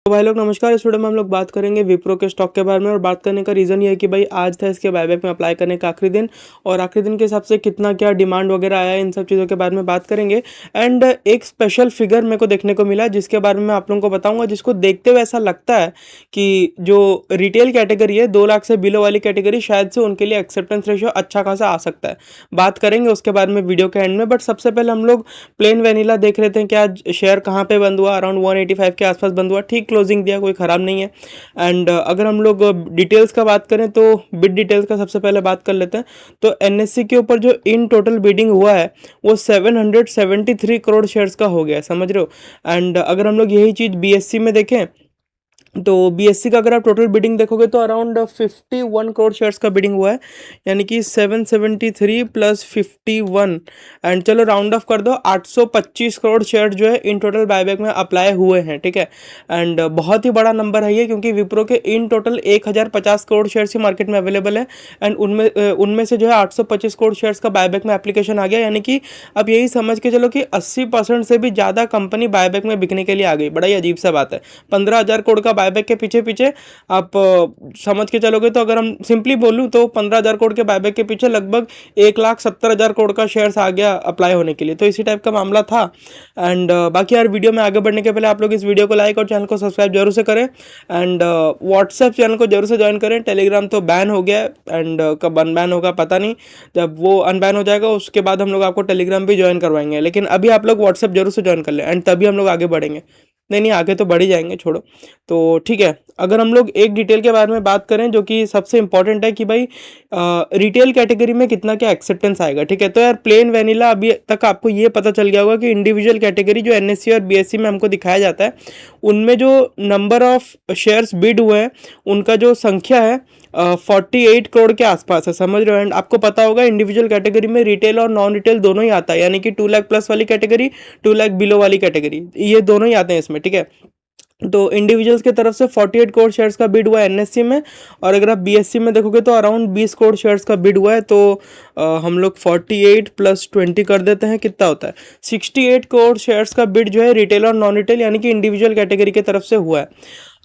तो भाई लोग नमस्कार। इस वीडियो में हम लोग बात करेंगे विप्रो के स्टॉक के बारे में। और बात करने का रीज़न ये है कि भाई आज था इसके बायबैक में अप्लाई करने का आखिरी दिन, और आखिरी दिन के हिसाब से कितना क्या डिमांड वगैरह आया है, इन सब चीज़ों के बारे में बात करेंगे। एंड एक स्पेशल फिगर मेरे को देखने को मिला जिसके बारे में आप लोगों को बताऊंगा, जिसको देखते हुए ऐसा लगता है कि जो रिटेल कैटेगरी है 2 लाख से बिलो वाली कैटेगरी, शायद से उनके लिए एक्सेप्टेंस रेशियो अच्छा खासा आ सकता है। बात करेंगे उसके बारे में वीडियो के एंड में। बट सबसे पहले हम लोग प्लेन वेनिला देख रहे थे कि आज शेयर कहाँ पे बंद हुआ। अराउंड 185 के आसपास बंद हुआ, ठीक क्लोजिंग दिया, कोई ख़राब नहीं है। एंड अगर हम लोग डिटेल्स का बात करें तो बिड डिटेल्स का सबसे पहले बात कर लेते हैं। तो एनएससी के ऊपर जो इन टोटल बिडिंग हुआ है वो 773 करोड़ शेयर्स का हो गया है, समझ रहे हो। एंड अगर हम लोग यही चीज़ बीएससी में देखें तो बीएससी का अगर आप टोटल बिडिंग देखोगे तो अराउंड 51 करोड़ शेयर्स का बिडिंग हुआ है, यानी कि 773 प्लस 51, एंड चलो राउंड ऑफ कर दो, 825 करोड़ शेयर जो है इन टोटल बायबैक में अप्लाई हुए हैं, ठीक है। एंड बहुत ही बड़ा नंबर है ये, क्योंकि विप्रो के in total 1050 crore shares he market में अवेलेबल है। एंड उनमें से जो है 825 करोड़ शेयर्स का बायबैक में एप्लीकेशन आ गया, यानी कि अब यही समझ के चलो कि 80% से भी ज़्यादा कंपनी बायबैक में बिकने के लिए आ गई। बड़ा ही अजीब सा बात है। 15,000 करोड़ का बायबैक के पीछे पीछे आप समझ के चलोगे तो अगर हम सिंपली बोलूं तो 15,000 करोड़ के बायबैक के पीछे लगभग 1,70,000 करोड़ का शेयर्स आ गया अप्लाई होने के लिए। तो इसी टाइप का मामला था। एंड बाकी यार, वीडियो में आगे बढ़ने के पहले आप लोग इस वीडियो को लाइक और चैनल को सब्सक्राइब जरूर से करें। एंड व्हाट्सएप चैनल को जरूर से ज्वाइन करें। टेलीग्राम तो बैन हो गया है, एंड कब अनबैन होगा पता नहीं। जब वो अनबैन हो जाएगा उसके बाद हम लोग आपको टेलीग्राम भी ज्वाइन करवाएंगे, लेकिन अभी आप लोग व्हाट्सएप जरूर से ज्वाइन कर लें, एंड तभी हम लोग आगे बढ़ेंगे। नहीं आगे तो बढ़ ही जाएंगे, छोड़ो। तो ठीक है, अगर हम लोग एक डिटेल के बारे में बात करें जो कि सबसे इंपॉर्टेंट है कि भाई रिटेल कैटेगरी में कितना क्या एक्सेप्टेंस आएगा, ठीक है। तो यार प्लेन वेनिला अभी तक आपको ये पता चल गया होगा कि इंडिविजुअल कैटेगरी जो एनएससी और बीएससी में हमको दिखाया जाता है, उनमें जो नंबर ऑफ शेयर्स बिड हुए हैं उनका जो संख्या है 48 करोड़ के आसपास है, समझ रहे हो। एंड आपको पता होगा इंडिविजुअल कैटेगरी में रिटेल और नॉन रिटेल दोनों ही आता है, यानी कि 2 लाख प्लस वाली कैटेगरी, 2 लाख बिलो वाली कैटेगरी, ये दोनों ही आते हैं इसमें, ठीक है। तो इंडिविजुअल्स की तरफ से 48 करोड़ शेयर्स का बिड हुआ है एनएससी में, और अगर आप बीएससी में देखोगे तो अराउंड 20 करोड़ शेयर्स का बिड हुआ है। तो हम लोग 48 प्लस 20 कर देते हैं, कितना होता है 68 करोड़ शेयर्स का बिड जो है रिटेल और नॉन रिटेल यानी कि इंडिविजुअल कैटेगरी की तरफ से हुआ है।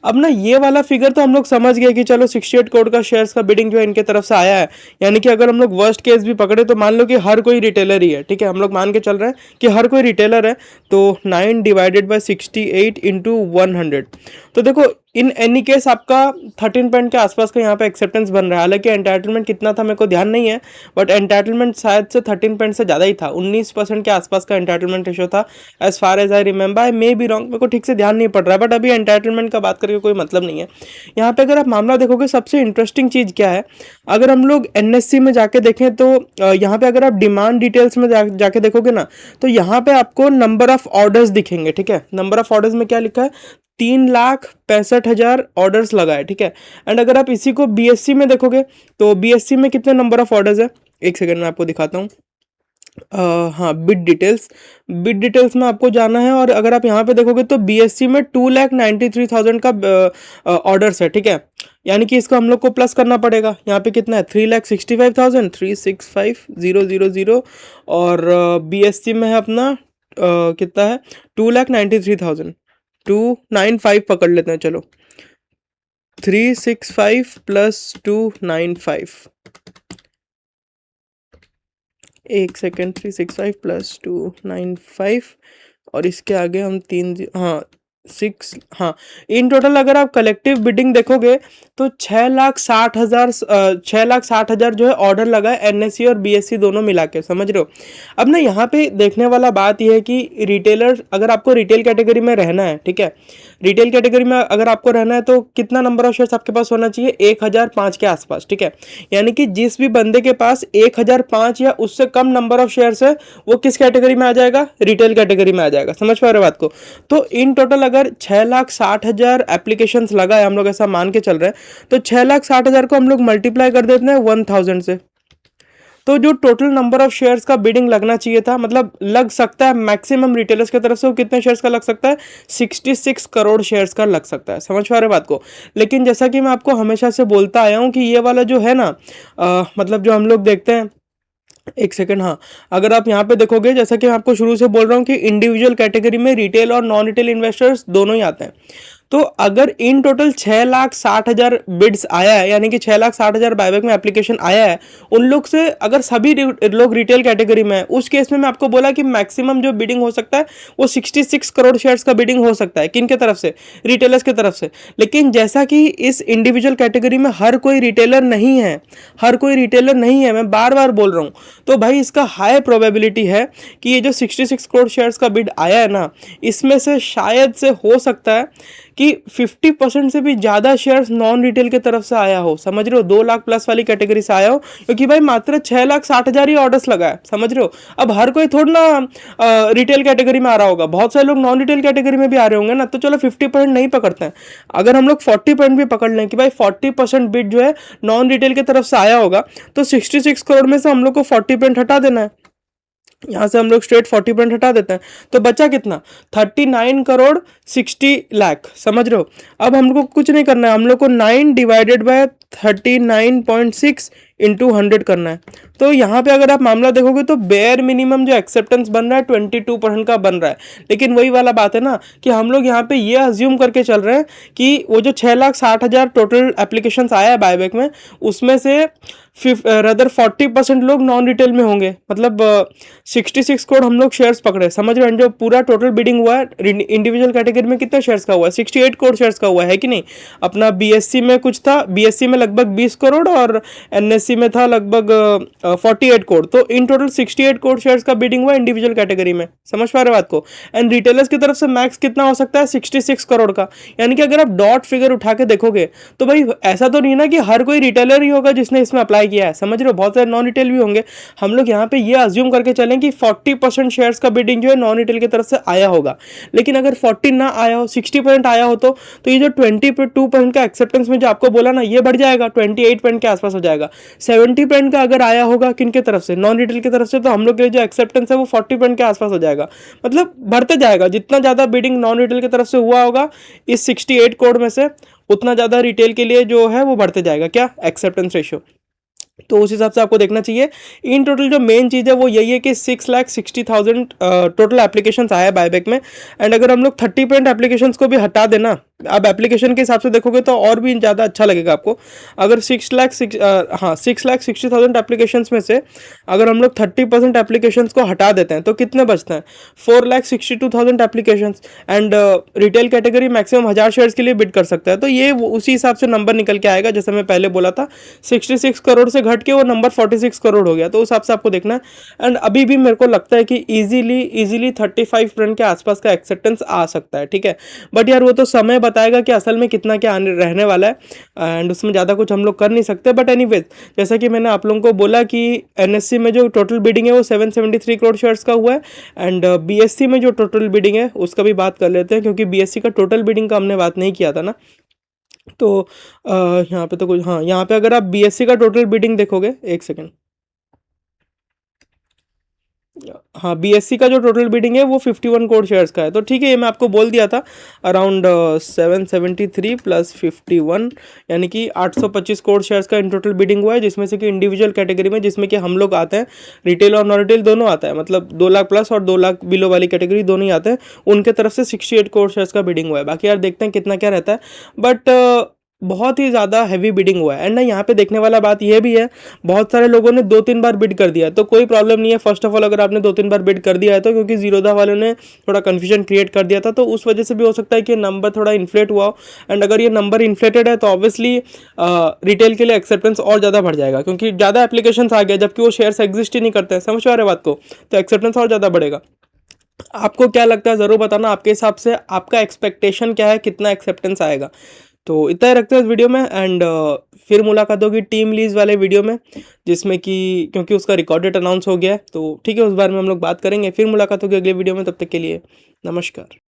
अब ना ये वाला फिगर तो हम लोग समझ गए कि चलो 68 करोड़ का शेयर्स का बिडिंग जो है इनके तरफ से आया है, यानी कि अगर हम लोग वर्स्ट केस भी पकड़े तो मान लो कि हर कोई रिटेलर ही है, ठीक है। हम लोग मान के चल रहे हैं कि हर कोई रिटेलर है, तो 9 डिवाइडेड बाय 68 इंटू 100। तो देखो इन एनी केस आपका 13 पॉइंट के आसपास का यहाँ पे एक्सेप्टेंस बन रहा है। हालांकि एंटाइटलमेंट कितना था मेरे को ध्यान नहीं है, बट एंटाइटलमेंट शायद से 13 पॉइंट से ज़्यादा ही था, 19% के आसपास का एंटाइटलमेंट रेशो था, as far as I remember. I may be wrong, मेरे को ठीक से ध्यान नहीं पड़ रहा है, बट अभी एंटाइटलमेंट का बात करके कोई मतलब नहीं है। यहाँ पे अगर आप मामला देखोगे, सबसे इंटरेस्टिंग चीज़ क्या है, अगर हम लोग एनएससी में जाके देखें तो यहाँ पे अगर आप डिमांड डिटेल्स में जाके देखोगे ना, तो यहाँ पे आपको नंबर ऑफ ऑर्डर्स दिखेंगे, ठीक है। नंबर ऑफ ऑर्डर्स में क्या लिखा है, 3,65,000 ऑर्डर्स लगा है, ठीक है। एंड अगर आप इसी को बीएससी में देखोगे तो बीएससी में कितने नंबर ऑफ ऑर्डर्स है, एक सेकंड में आपको दिखाता हूँ। हाँ, बिड डिटेल्स में आपको जाना है, और अगर आप यहाँ पे देखोगे तो बीएससी में 2,93,000 का ऑर्डर्स है, ठीक है। यानी कि इसको हम लोग को प्लस करना पड़ेगा। यहाँ पे कितना है 3,65,000, 365,000, और बीएससी में है अपना कितना है 2,93,000, 295 पकड़ लेते हैं, चलो 365 प्लस 295, एक सेकेंड, 365 प्लस 295, और इसके आगे हम हाँ 6, हाँ इन टोटल अगर आप कलेक्टिव बिडिंग देखोगे तो 6,60,000 6,60,000 जो है ऑर्डर लगा है एनएससी और बीएससी दोनों मिला के, समझ रहे हो। अब ना यहाँ पे देखने वाला बात यह है कि रिटेलर, अगर आपको रिटेल कैटेगरी में रहना है, ठीक है, रिटेल कैटेगरी में अगर आपको रहना है तो कितना नंबर ऑफ शेयर्स आपके पास होना चाहिए, 1,005 के आसपास, ठीक है। यानी कि जिस भी बंदे के पास 1,005 या उससे कम नंबर ऑफ शेयर्स है वो किस कैटेगरी में आ जाएगा, रिटेल कैटेगरी में आ जाएगा, समझ पा रहे हो बात को। तो इन टोटल अगर 6,60,000 एप्लीकेशंस लगा है, हम लोग ऐसा मान के चल रहे हैं, तो 6,60,000 को हम लोग मल्टीप्लाई कर देते हैं 1,000 से, तो जो टोटल नंबर ऑफ शेयर्स का बिडिंग लगना चाहिए था, मतलब लग सकता है मैक्सिमम रिटेलर्स की तरफ से, वो कितने शेयर्स का लग सकता है, 66 करोड़ शेयर्स का लग सकता है, समझ पा रहे बात को। लेकिन जैसा कि मैं आपको हमेशा से बोलता आया हूँ कि ये वाला जो है ना, मतलब जो हम लोग देखते हैं, एक सेकंड, हाँ अगर आप यहाँ पे देखोगे, जैसा कि मैं आपको शुरू से बोल रहा हूँ कि इंडिविजुअल कैटेगरी में रिटेल और नॉन रिटेल इन्वेस्टर्स दोनों ही आते हैं। तो अगर इन टोटल 6,60,000 बिड्स आया है, यानी कि 6,60,000 बायबैक में एप्लीकेशन आया है, उन लोग से अगर सभी लोग रिटेल कैटेगरी में है, उस केस में मैं आपको बोला कि मैक्सिमम जो बिडिंग हो सकता है वो 66 करोड़ शेयर्स का बिडिंग हो सकता है। किन के तरफ से? रिटेलर्स की तरफ से। लेकिन जैसा कि इस इंडिविजुअल कैटेगरी में हर कोई रिटेलर नहीं है, हर कोई रिटेलर नहीं है, मैं बार बार बोल रहा हूं, तो भाई इसका हाई प्रोबेबिलिटी है कि ये जो 66 करोड़ शेयर्स का बिड आया है ना, इसमें से शायद से हो सकता है कि 50% से भी ज़्यादा शेयर्स नॉन रिटेल की तरफ से आया हो। समझ रहे हो? 2 लाख प्लस वाली कैटेगरी से आया हो, क्योंकि भाई मात्र 6,60,000 ही ऑर्डर्स लगा है। समझ रहे हो? अब हर कोई थोड़ा ना रिटेल कैटेगरी में आ रहा होगा, बहुत सारे लोग नॉन रिटेल कैटेगरी में भी आ रहे होंगे ना, तो चलो 50% नहीं पकड़ते हैं। अगर हम लोग 40% भी पकड़ लें कि भाई 40% बिड जो है नॉन रिटेल की तरफ से आया होगा, तो 66 करोड़ में से हम लोग को 40% हटा देना है। यहां से हम लोग स्ट्रेट 40% हटा देते हैं, तो बचा कितना? 39 करोड़ 60 लाख। समझ रहे हो? अब हम लोग को कुछ नहीं करना है, हम लोग को 9 डिवाइडेड बाय 39.6 इंटू 100 करना है। तो यहाँ पे अगर आप मामला देखोगे तो बेयर मिनिमम जो एक्सेप्टेंस बन रहा है 22% का बन रहा है। लेकिन वही वाला बात है ना कि हम लोग यहाँ पे ये अज्यूम करके चल रहे हैं कि वो जो 6,60,000 टोटल एप्लीकेशंस आया है बायबैक में, उसमें से रदर 40% लोग नॉन रिटेल में होंगे, मतलब 66 करोड़ हम लोग शेयर्स पकड़े। समझ रहे हैं? जो पूरा टोटल बिडिंग हुआ है इंडिविजुअल कैटेगरी में कितना शेयर्स का हुआ है? 68 करोड़ शेयर्स का हुआ है कि नहीं? अपना बीएससी में कुछ था, बीएससी में लगभग 20 करोड़ और एनएससी में था लगभग 48 करोड़। तो इन टोटल 68 करोड़ शेयर्स का बिडिंग हुआ इंडिविजुअल कैटेगरी में। समझ पा रहे बात को? एंड रिटेलर्स की तरफ से मैक्स कितना हो सकता है? 66 करोड़ का। यानी कि अगर आप डॉट फिगर उठा के देखोगे तो भाई ऐसा तो नहीं ना कि हर कोई रिटेलर ही होगा जिसने इसमें अप्लाई किया है। समझ रहे हो? बहुत सारे नॉन रिटेल भी होंगे। हम लोग यहाँ पे ये अज्यूम करके चलें कि 40% शेयर्स का बिडिंग जो है नॉन रिटेल की तरफ से आया होगा। लेकिन अगर 40 ना आया हो, 60% आया हो, तो ये जो 22% का एक्सेप्टेंस में जो आपको बोला ना, ये बढ़ जाएगा, 28% के आसपास हो जाएगा। 70% का अगर आया होगा किनके तरफ से? नॉन रिटेल की तरफ से, तो हम लोग के जो एक्सेप्टेंस है वो 40% के आसपास हो जाएगा। मतलब बढ़ते जाएगा, जितना ज़्यादा बिडिंग नॉन रिटेल की तरफ से हुआ होगा इस 68 करोड़ में से, उतना ज़्यादा रिटेल के लिए जो है वो बढ़ते जाएगा। क्या? Acceptance ratio. तो उस हिसाब से आपको देखना चाहिए। इन टोटल जो मेन चीज़ है वो यही है कि 6,60,000 टोटल एप्लीकेशंस आया है बायबैक में। एंड अगर हम लोग 30% एप्लीकेशंस को भी हटा देना, अब एप्लीकेशन के हिसाब से देखोगे तो और भी ज़्यादा अच्छा लगेगा आपको। अगर 6,60,000 एप्लीकेशंस में से अगर हम लोग 30% एप्लीकेशंस को हटा देते हैं तो कितने बचते हैं? 4,62,000 applications. And retail category maximum 1,000 shares के लिए बिड कर सकता है, तो ये उसी हिसाब से नंबर निकल के आएगा जैसे मैं पहले बोला था। 66 करोड़ से घट के वो नंबर 46 करोड़ हो गया, तो उस हिसाब से आपको देखना है। एंड अभी भी मेरे को लगता है कि इजीली 35% के आसपास का एक्सेप्टेंस आ सकता है। ठीक है, बट यार वो तो समय बताएगा कि असल में कितना क्या रहने वाला है, एंड उसमें ज़्यादा कुछ हम लोग कर नहीं सकते। बट एनीवेज, जैसा कि मैंने आप लोगों को बोला कि एनएससी में जो टोटल बिडिंग है वो 773 करोड़ शेयर्स का हुआ है। एंड बीएससी में जो टोटल बिडिंग है उसका भी बात कर लेते हैं, क्योंकि बीएससी का टोटल बिडिंग का हमने बात नहीं किया था ना। तो यहाँ पे तो कुछ, हाँ, यहाँ पे अगर आप बीएससी का टोटल बिडिंग देखोगे, एक सेकेंड, हाँ, बीएससी का जो टोटल बिडिंग है वो 51 करोड़ शेयर्स का है। तो ठीक है, ये मैं आपको बोल दिया था, अराउंड 773 प्लस 51 यानी कि 825 करोड़ शेयर्स का इन टोटल बिडिंग हुआ है, जिसमें से कि इंडिविजुअल कैटेगरी में, जिसमें कि हम लोग आते हैं, रिटेल और नॉन रिटेल दोनों आता है, मतलब 2 लाख प्लस और 2 लाख बिलो वाली कैटेगरी दोनों ही आते हैं, उनके तरफ से 68 करोड़ शेयर्स का बिडिंग हुआ है। बाकी यार देखते हैं कितना क्या रहता है, बट बहुत ही ज़्यादा हैवी बिडिंग हुआ है। एंड ना यहाँ पे देखने वाला बात यह भी है, बहुत सारे लोगों ने 2-3 बार बिड कर दिया, तो कोई प्रॉब्लम नहीं है। फर्स्ट ऑफ ऑल, अगर आपने 2-3 बार बिड कर दिया है तो, क्योंकि जीरोधा वालों ने थोड़ा कन्फ्यूजन क्रिएट कर दिया था, तो उस वजह से भी हो सकता है कि नंबर थोड़ा इन्फ्लेट हुआ हो। एंड अगर ये नंबर इन्फ्लेटेड है तो ऑब्वियसली रिटेल के लिए एक्सेप्टेंस और ज़्यादा बढ़ जाएगा, क्योंकि ज़्यादा एप्लीकेशन आ गया, जबकि वो शेयर्स एग्जिस्ट ही नहीं करते हैं। समझ पा रहे बात को? तो एक्सेप्टेंस और ज़्यादा बढ़ेगा। आपको क्या लगता है ज़रूर बताना, आपके हिसाब से आपका एक्सपेक्टेशन क्या है, कितना एक्सेप्टेंस आएगा। तो इतना ही रखते हैं इस वीडियो में, एंड फिर मुलाकात होगी टीम लीज वाले वीडियो में, जिसमें कि क्योंकि उसका रिकॉर्डेड अनाउंस हो गया है, तो ठीक है, उस बारे में हम लोग बात करेंगे। फिर मुलाकात होगी अगले वीडियो में, तब तक के लिए नमस्कार।